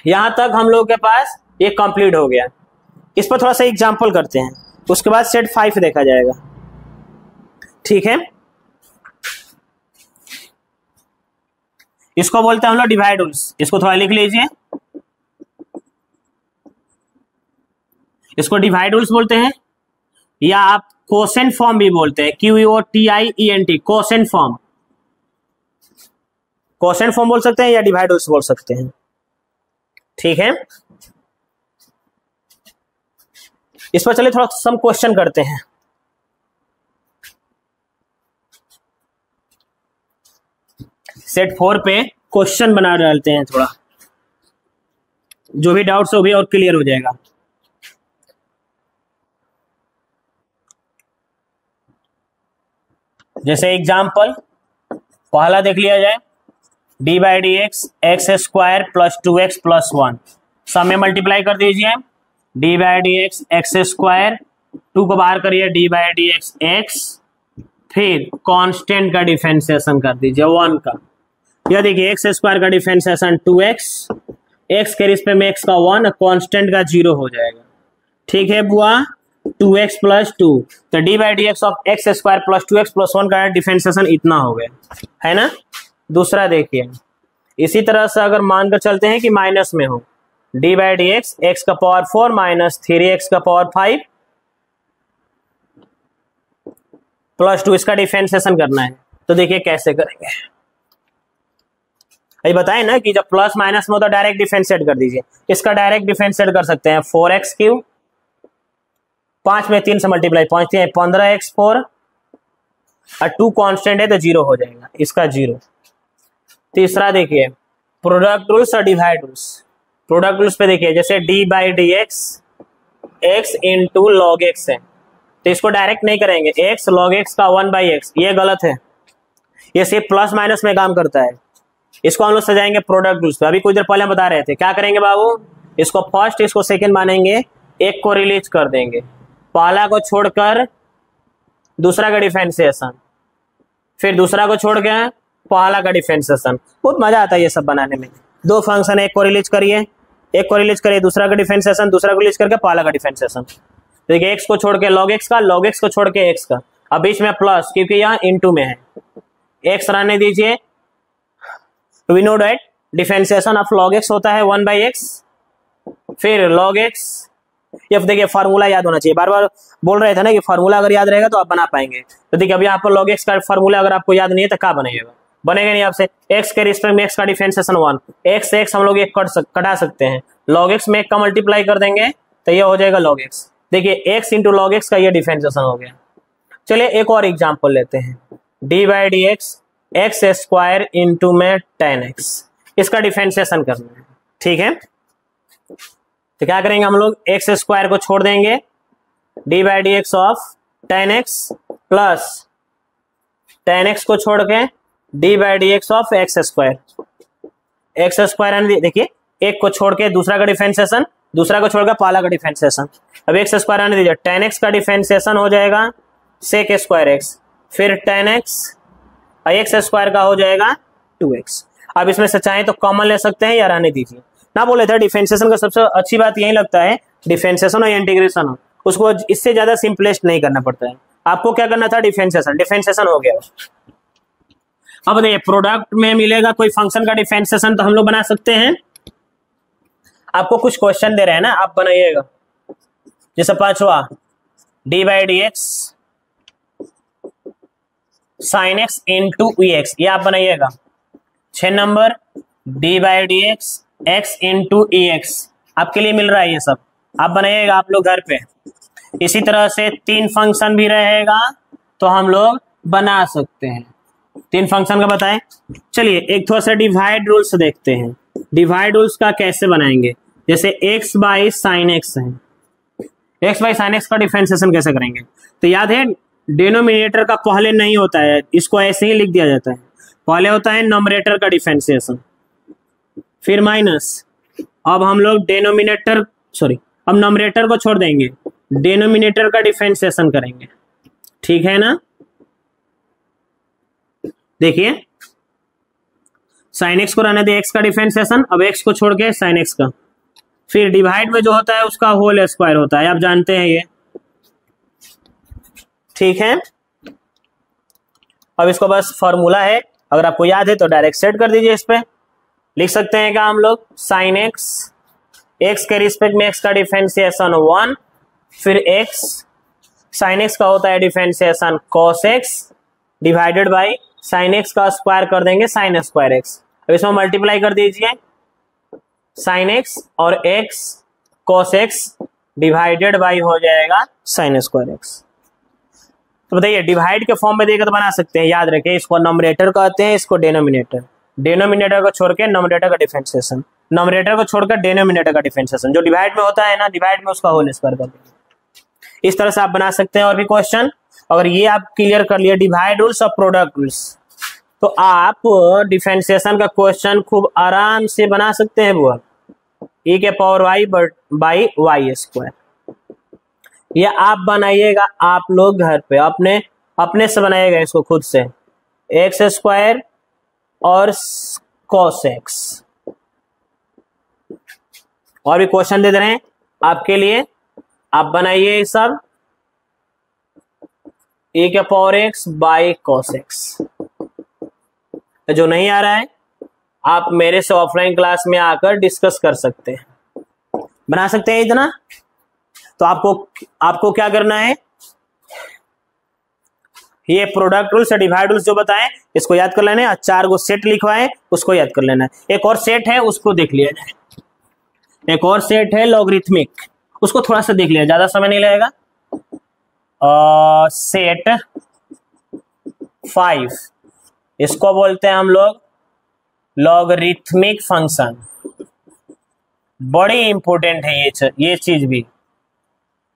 यहां तक हम लोग के पास ये कंप्लीट हो गया। इस पर थोड़ा सा एग्जांपल करते हैं, उसके बाद सेट 5 देखा जाएगा। ठीक है, इसको बोलते हैं हम लोग डिवाइड रूल्स। इसको थोड़ा लिख लीजिए, इसको डिवाइड रूल्स बोलते हैं, या आप कोसेंट फॉर्म भी बोलते हैं, QUOTIENT, quotient form. Quotient form बोल सकते हैं या डिवाइड रूल्स बोल सकते हैं। ठीक है, इस पर चलिए थोड़ा सम क्वेश्चन करते हैं। सेट 4 पे क्वेश्चन बना डालते हैं, थोड़ा जो भी डाउट्स हो भी और क्लियर हो जाएगा। जैसे एग्जाम्पल पहला देख लिया जाए, D by d x x square plus 2x plus 1, सब में मल्टीप्लाई कर दीजिए। D by d x x square, 2 को बाहर करिए, D by d x x, फिर कांस्टेंट का डिफरेंशिएशन कर दीजिए 1 का। यह देखिए एक्स स्क्वायर का डिफरेंशिएशन 2x, एक्स के रिस्पेक्ट में x का 1, कांस्टेंट का 0 हो जाएगा। ठीक है बुआ, 2x प्लस 2, तो D by d x of x square plus 2x plus 1 का डिफरेंशिएशन इतना हो गया, है ना। दूसरा देखिए, इसी तरह से अगर मानकर चलते हैं कि माइनस में हो, D by d x x का पावर 4 माइनस 3x का पावर 5 प्लस 2, इसका डिफरेंशिएशन करना है। तो देखिए कैसे करेंगे, ये बताए ना कि जब प्लस माइनस में हो तो डायरेक्ट डिफरेंशिएट कर दीजिए। इसका डायरेक्ट डिफरेंशिएट कर सकते हैं, 4x क्यूब, 5 में 3 से मल्टीप्लाई, 5 3 15x4, और 2 कांस्टेंट है तो 0 हो जाएगा, इसका 0। तीसरा देखिए प्रोडक्ट रूल्स और डिवाइड रूल्स। प्रोडक्ट रूल्स पे देखिए, जैसे D by d x x into log x है, तो इसको डायरेक्ट नहीं करेंगे, एक्स लॉग एक्स का 1 बाई एक्स, ये गलत है, ये सिर्फ प्लस माइनस में काम करता है। इसको हम लोग सजाएंगे प्रोडक्ट रूल्स पे। अभी कुछ देर पहले हम बता रहे थे, क्या करेंगे बाबू, इसको फर्स्ट इसको सेकेंड मानेंगे, एक को रिलीज कर देंगे, पहला को छोड़कर दूसरा का डिफरेंशिएशन, फिर दूसरा को छोड़ के पहला का डिफरेंशिएशन। बहुत मजा आता है ये सब बनाने में। 2 फंक्शन, एक को रिलीज करिए, एक को रिलीज करिए, दूसरा का डिफरेंशिएशन, दूसरा को रिलीज करके पहला का डिफरेंशिएशन। देखिए एक्स को छोड़ के लॉग एक्स का, लॉग एक्स को छोड़ के एक्स का, अब बीच में प्लस, क्योंकि यहाँ इनटू में है, एक्स रहने दीजिए। We know that differentiation of log x होता है 1 बाई एक्स, फिर log x। ये देखिए फार्मूला याद होना चाहिए, बार बार बोल रहे थे ना कि फार्मूला अगर याद रहेगा तो आप बना पाएंगे। तो देखिए अभी यहाँ पर log x का फार्मूला अगर आपको याद नहीं है तो क्या बनेगा, बनेगा नहीं आपसे। x के रिस्पेक्ट में x का डिफरेंशिएशन 1, x से x हम लोग एक कटा सकते हैं, log x में एक का मल्टीप्लाई कर देंगे तो ये हो जाएगा log x। देखिए x इंटू log x का ये डिफरेंशिएशन हो गया। चलिए एक और एग्जाम्पल लेते हैं, d by d x x square into में 10x, इसका डिफरेंशिएशन करना है। ठीक है, तो क्या करेंगे हम लोग, एक्स स्क्वायर को छोड़ देंगे, D by d x of 10x plus 10x को छोड़ के D by d x of x square, x square देखिए एक को छोड़ के दूसरा का डिफरेंशिएशन, दूसरा को छोड़कर पहला का डिफरेंशिएशन। अब एक्स स्क्वायर आने दीजिए, 10x का डिफरेंशिएशन हो जाएगा सेक स्क्वायर एक्स, फिर 10x और एक्स स्क्वायर का हो जाएगा 2x। अब इसमें से चाहे तो कॉमन ले सकते हैं या रहने दीजिए ना। बोले थे डिफरेंशिएशन का सबसे अच्छी बात यही लगता है, डिफरेंशिएशन हो या इंटीग्रेशन हो, उसको इससे ज्यादा सिंपलेस्ट नहीं करना पड़ता है। आपको क्या करना था, डिफरेंशिएशन, डिफरेंशिएशन हो गया। अब देखिए प्रोडक्ट में मिलेगा कोई फंक्शन का डिफरेंशिएशन तो हम लोग बना सकते हैं। आपको कुछ क्वेश्चन दे रहे हैं ना, आप बनाइएगा। जैसे 5वां, d by d x sine x into e x, ये आप बनाइएगा। 6 number, d by d x x into e x, आपके लिए मिल रहा है ये सब, आप बनाइएगा आप लोग घर पे। इसी तरह से 3 फंक्शन भी रहेगा तो हम लोग बना सकते हैं। 3 फंक्शन का बताएं। चलिए एक थोड़ा सा डिवाइड रूल्स देखते हैं, डिवाइड रूल्स का कैसे बनाएंगे। जैसे x बाई साइन एक्स है, x बाई साइन एक्स का डिफरेंशिएशन कैसे करेंगे, तो याद है डिनोमिनेटर का पहले नहीं होता है, इसको ऐसे ही लिख दिया जाता है। पहले होता है नॉमरेटर का डिफरेंशिएशन, फिर माइनस। अब हम लोग अब नॉमरेटर को छोड़ देंगे, डिनोमिनेटर का डिफरेंशिएशन करेंगे। ठीक है ना। देखिए साइन एक्स को रहने दे एक्स का डिफरेंशिएशन, अब एक्स को छोड़ के साइन एक्स का, फिर डिवाइड में जो होता है उसका होल स्क्वायर होता है, आप जानते हैं ये, ठीक है। अब इसको बस फॉर्मूला है, अगर आपको याद है तो डायरेक्ट सेट कर दीजिए। इस पे लिख सकते हैं क्या हम लोग, साइन एक्स, एक्स के रिस्पेक्ट में एक्स का डिफरेंशिएशन 1, फिर एक्स साइन एक्स का होता है differentiation cos x divided by sine x का स्क्वायर कर देंगे साइन स्क्वायर एक्स। अब इसमें मल्टीप्लाई कर दीजिए, साइन एक्स और x cos x divided by हो जाएगा साइन स्क्वायर एक्स। तो बताइए डिवाइड के फॉर्म में देकर तो बना सकते हैं, याद रखें इसको नॉमरेटर कहते हैं, इसको डिनोमिनेटर, डिनोमिनेटर को छोड़ के नॉमरेटर का डिफरेंशिएशन, नॉमरेटर को छोड़कर डिनोमिनेटर का डिफरेंशिएशन, जो डिवाइड में होता है ना, डिवाइड में उसका होल स्क्वायर कर देंगे। इस तरह से आप बना सकते हैं। और भी क्वेश्चन, अगर ये आप क्लियर कर लिए डिवाइड रूल्स और प्रोडक्ट रूल्स, तो आप डिफरेंशिएशन का क्वेश्चन खूब आराम से बना सकते हैं। वो e के power y by y square, ये आप बनाइएगा, आप लोग घर पे अपने से बनाइएगा इसको खुद से, एक्स स्क्वायर और कॉस एक्स। और भी क्वेश्चन दे रहे हैं आपके लिए, आप बनाइए सब, e के power x by cos x. जो नहीं आ रहा है आप मेरे से ऑफलाइन क्लास में आकर डिस्कस कर सकते हैं, बना सकते हैं इतना। तो आपको क्या करना है, ये प्रोडक्ट रूल्स और डिवाइड रूल्स जो बताएं इसको याद कर लेना है, 4 गो सेट लिखवाएं उसको याद कर लेना है। एक और सेट है उसको देख लिया जाए, एक और सेट है लॉगरिथमिक, उसको थोड़ा सा देख लिया, ज्यादा समय नहीं लगेगा। सेट 5, इसको बोलते हैं हम लोग लॉगरिथमिक फंक्शन। बड़ी इंपॉर्टेंट है ये चीज भी।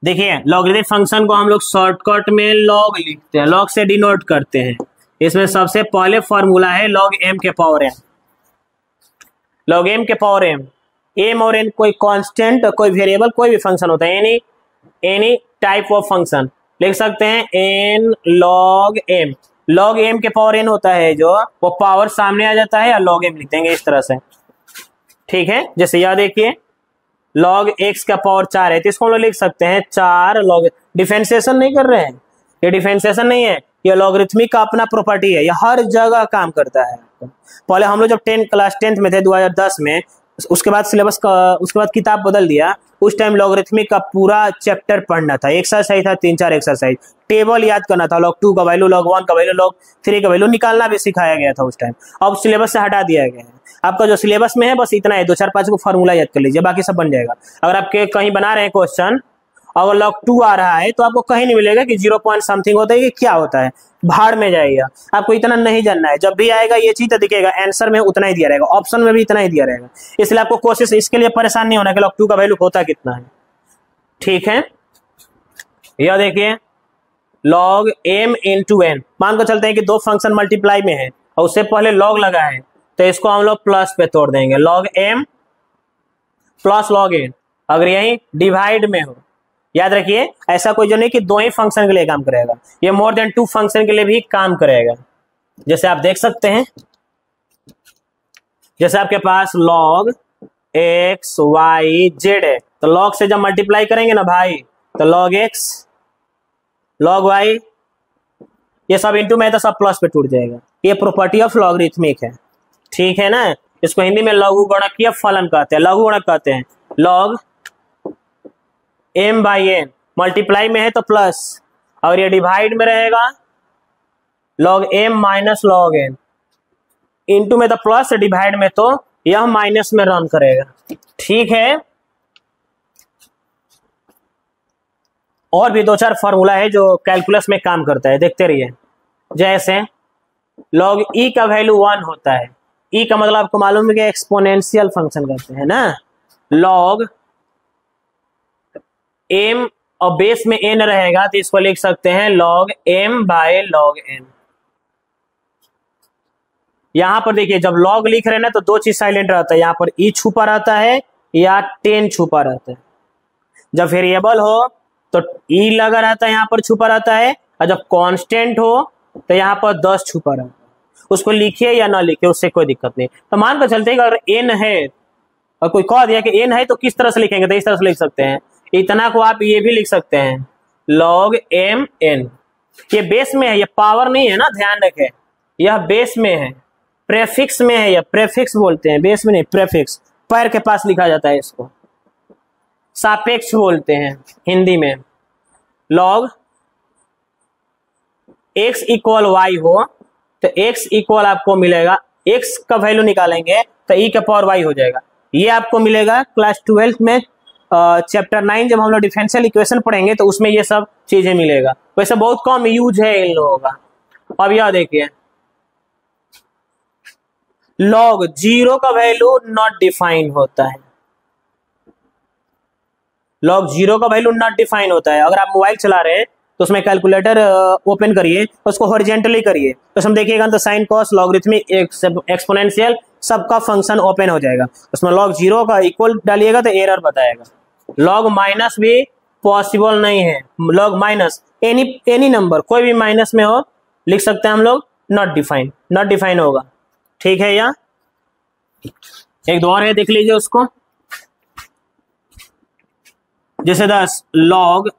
देखिए लॉगरिथमिक फंक्शन को हम लोग शॉर्टकट में लॉग लिखते हैं, लॉग से डिनोट करते हैं। इसमें सबसे पहले फॉर्मूला है लॉग एम के पावर एम, लॉग एम के पावर एम। एम और एन कोई कांस्टेंट, कोई वेरिएबल, कोई भी फंक्शन होता है, एनी टाइप ऑफ फंक्शन लिख सकते हैं n log m. Log m के पावर एन होता है जो, वो पावर सामने आ जाता है, या लॉग एम लिख देंगे इस तरह से, ठीक है। जैसे यह देखिए लॉग एक्स का पावर 4 है, तो इसको हम लोग लिख सकते हैं 4 लॉग। डिफरेंशिएशन नहीं कर रहे हैं, ये डिफरेंशिएशन नहीं है, ये लॉगरिथमिक का अपना प्रॉपर्टी है, ये हर जगह काम करता है। पहले हम लोग जब क्लास 10th में थे 2010 में, उसके बाद सिलेबस का, उसके बाद किताब बदल दिया, उस टाइम लॉगरिथमिक का पूरा चैप्टर पढ़ना था, एक्सरसाइज था 3-4 एक्सरसाइज, टेबल याद करना था, log 2 का वैल्यू, log 1 का वैल्यू, log 3 का वैल्यू निकालना भी सिखाया गया था उस टाइम। अब सिलेबस से हटा दिया गया है, आपका जो सिलेबस में है बस इतना है, 2-4-5 को फॉर्मूला याद कर लीजिए, बाकी सब बन जाएगा। अगर आपके कहीं बना रहे हैं क्वेश्चन, अगर log 2 आ रहा है तो आपको कहीं नहीं मिलेगा कि 0 पॉइंट समथिंग होता है कि क्या होता है, भाड़ में जाएगा, आपको इतना नहीं जानना है। जब भी आएगा ये चीज दिखेगा, आंसर में उतना ही दिया रहेगा, ऑप्शन में भी इतना ही दिया रहेगा, इसलिए आपको कोशिश इसके लिए परेशान नहीं होना कि log 2 का वैल्यू होता कितना है, ठीक है। यह देखिए log m इंटू एन, मान को चलते हैं कि 2 फंक्शन मल्टीप्लाई में है और उससे पहले log लगा है, तो इसको हम लोग प्लस पे तोड़ देंगे, log m plus log n। अगर यही डिवाइड में हो, याद रखिए ऐसा कोई जो नहीं कि 2 ही फंक्शन के लिए काम करेगा, ये मोर देन 2 फंक्शन के लिए भी काम करेगा। जैसे आप देख सकते हैं, जैसे आपके पास log x y z है, तो log से जब मल्टीप्लाई करेंगे ना भाई, तो log x log y ये सब इंटू में है तो सब प्लस पे टूट जाएगा। ये प्रॉपर्टी ऑफ लॉगरिथमिक है, ठीक है ना। इसको हिंदी में लघु गुणकीय फलन कहते हैं, लघु गुणक कहते हैं। log m by n, multiply में है तो प्लस, और ये डिवाइड में रहेगा log m minus log n, into में तो प्लस, डिवाइड में तो यह माइनस में रन करेगा, ठीक है। और भी 2-4 फॉर्मूला है जो कैलकुलस में काम करता है, देखते रहिए। जैसे log e का वैल्यू 1 होता है, e का मतलब आपको मालूम है कि एक्सपोनेंशियल फंक्शन करते हैं ना। log m और बेस में n रहेगा तो इसको लिख सकते हैं log m by log n। यहां पर देखिए जब log लिख रहे हैं ना तो 2 चीज साइलेंट रहता है, यहां पर e छुपा रहता है या 10 छुपा रहता है। जब वेरिएबल हो तो e लगा रहता है, यहां पर छुपा रहता है, और जब कांस्टेंट हो तो यहां पर 10 छुपा रहता है। उसको लिखिए या ना लिखिए, उससे कोई दिक्कत नहीं। तो मान कर चलते हैं अगर n है और कोई कह दिया कि n है तो किस तरह से लिखेंगे, तो इस तरह से लिख सकते हैं। इतना को आप ये भी लिख सकते हैं log m n। ये बेस में है, ये पावर नहीं है ना, ध्यान रखें, यह बेस में है, प्रेफिक्स में है, यह प्रेफिक्स बोलते हैं, बेस में नहीं, प्रेफिक्स पैर के पास लिखा जाता है, इसको सापेक्ष बोलते हैं हिंदी में। log x इक्वल y हो तो x इक्वल आपको मिलेगा, x का वैल्यू निकालेंगे तो e के पावर y हो जाएगा। ये आपको मिलेगा क्लास 12 में चैप्टर 9 जब हम लोग डिफरेंशियल इक्वेशन पढ़ेंगे तो उसमें ये सब चीजें मिलेगा। वैसे बहुत कम यूज है इन लोगों का। अब यह देखिए log 0 का वैल्यू नॉट डिफाइन होता है, log 0 का वैल्यू नॉट डिफाइन होता है। अगर आप मोबाइल चला रहे हैं तो उसमें कैलकुलेटर ओपन करिए, उसको हॉरिजॉन्टली करिए तो उसमें देखिएगा तो साइन कॉस लॉगरिथमिक एक्सपोनेंशियल सबका फंक्शन ओपन हो जाएगा। उसमें log 0 का इक्वल डालिएगा तो एरर बताएगा। log माइनस भी पॉसिबल नहीं है, log माइनस एनी नंबर कोई भी माइनस में हो लिख सकते हैं हम लोग, नॉट डिफाइन होगा। ठीक है, या एक दो और है, देख लीजिए उसको। जैसे 10 log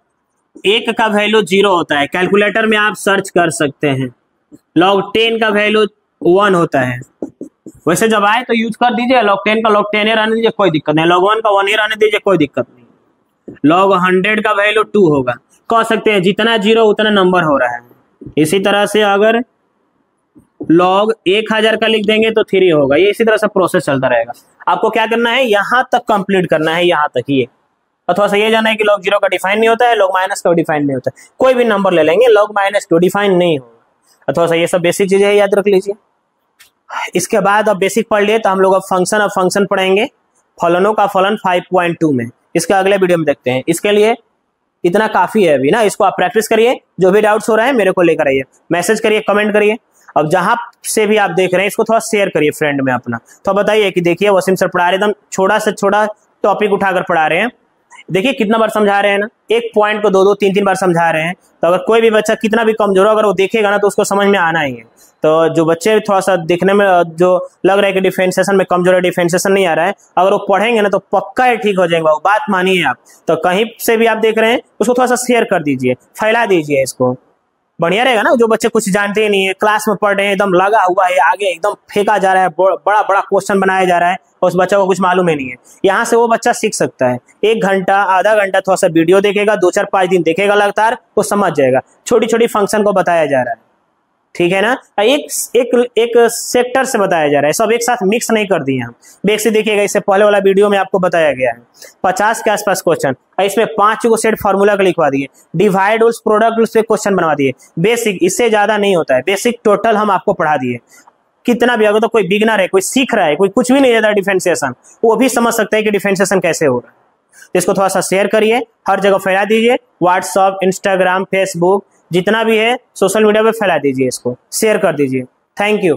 1 का वैल्यू 0 होता है, कैलकुलेटर में आप सर्च कर सकते हैं। log 10 का वैल्यू 1 होता है। वैसे जब आए तो यूज कर दीजिए, log 10 का log 10 ही रहने दीजिए, कोई दिक्कत नहीं। log 1 का 1 ही रहने दीजिए, कोई दिक्कत नहीं। log 100 का वैल्यू 2 होगा, कह सकते हैं जितना 0 उतना नंबर हो रहा है। इसी तरह से अगर log 1000 का लिख देंगे तो 3 होगा। ये इसी तरह से प्रोसेस चलता रहेगा। आपको क्या करना है, यहां तक कंप्लीट करना है, यहां तक ये। अथवा से ये जाना है कि log 0 का डिफाइन नहीं होता है, log माइनस का डिफाइन नहीं होता है। कोई भी नंबर ले लेंगे, log माइनस को डिफाइन नहीं होगा। अथवा से ये सब बेसिक चीजें याद रख लीजिए। इसके बाद अब बेसिक पढ़ लिए तो हम लोग अब फंक्शन पढ़ेंगे, फलनों का फलन 5.2 में। इसके अगले वीडियो में देखते हैं। इसके लिए इतना काफी है अभी ना, इसको आप प्रैक्टिस करिए। जो भी डाउट्स हो रहे हैं मेरे को लेकर आइए, मैसेज करिए, कमेंट करिए। अब जहां से भी आप देख रहे हैं इसको थोड़ा शेयर करिए फ्रेंड में अपना। तो बताइए कि देखिए वसीम सर पढ़ा रहे, एकदम छोटा से छोटा टॉपिक उठाकर पढ़ा रहे हैं। देखिए कितना बार समझा रहे हैं ना, एक पॉइंट को 2-2 3-3 बार समझा रहे हैं। तो अगर कोई भी बच्चा कितना भी कमजोर हो, अगर वो देखेगा ना तो उसको समझ में आना ही है। तो जो बच्चे थोड़ा सा देखने में जो लग रहा है कि डिफरेंशिएशन में कमजोर है, डिफरेंशिएशन नहीं आ रहा है, अगर वो पढ़ेंगे ना तो पक्का ही ठीक हो जाएगा, वो बात मानिए आप। तो कहीं से भी आप देख रहे हैं उसको थोड़ा सा शेयर कर दीजिए, फैला दीजिए, इसको बढ़िया रहेगा ना। जो बच्चे कुछ जानते ही नहीं है, क्लास में पढ़ रहे हैं, एकदम लगा हुआ है, आगे एकदम फेंका जा रहा है, बड़ा बड़ा क्वेश्चन बनाया जा रहा है, उस बच्चा को कुछ मालूम ही नहीं है। यहाँ से वो बच्चा सीख सकता है। 1 घंटा आधा घंटा थोड़ा सा वीडियो देखेगा, 2-4-5 दिन देखेगा लगातार, वो समझ जाएगा। छोटी छोटी फंक्शन को बताया जा रहा है, ठीक है ना। एक सेक्टर से बताया जा रहा है, सब एक साथ मिक्स नहीं कर दिए हम। बेक से देखिएगा, इससे पहले वाला वीडियो में आपको बताया गया है 50 के आसपास क्वेश्चन, इसमें 5 को सेट फार्मूला का लिखवा दिए, डिवाइड रूल्स, प्रोडक्ट रूल्स पे क्वेश्चन बनवा दिए। बेसिक, इससे ज्यादा नहीं होता है, बेसिक टोटल हम आपको पढ़ा दिए। कितना भी, अगर तो कोई बिगनर है, कोई सीख रहा है, कोई कुछ भी नहीं जाता डिफरेंशिएशन, वो भी समझ सकता है कि डिफरेंशिएशन कैसे हो रहा है। तो इसको थोड़ा सा शेयर करिए, हर जगह फैला दीजिए, व्हाट्सएप, इंस्टाग्राम, फेसबुक, जितना भी है सोशल मीडिया पे फैला दीजिए, इसको शेयर कर दीजिए। Thank you.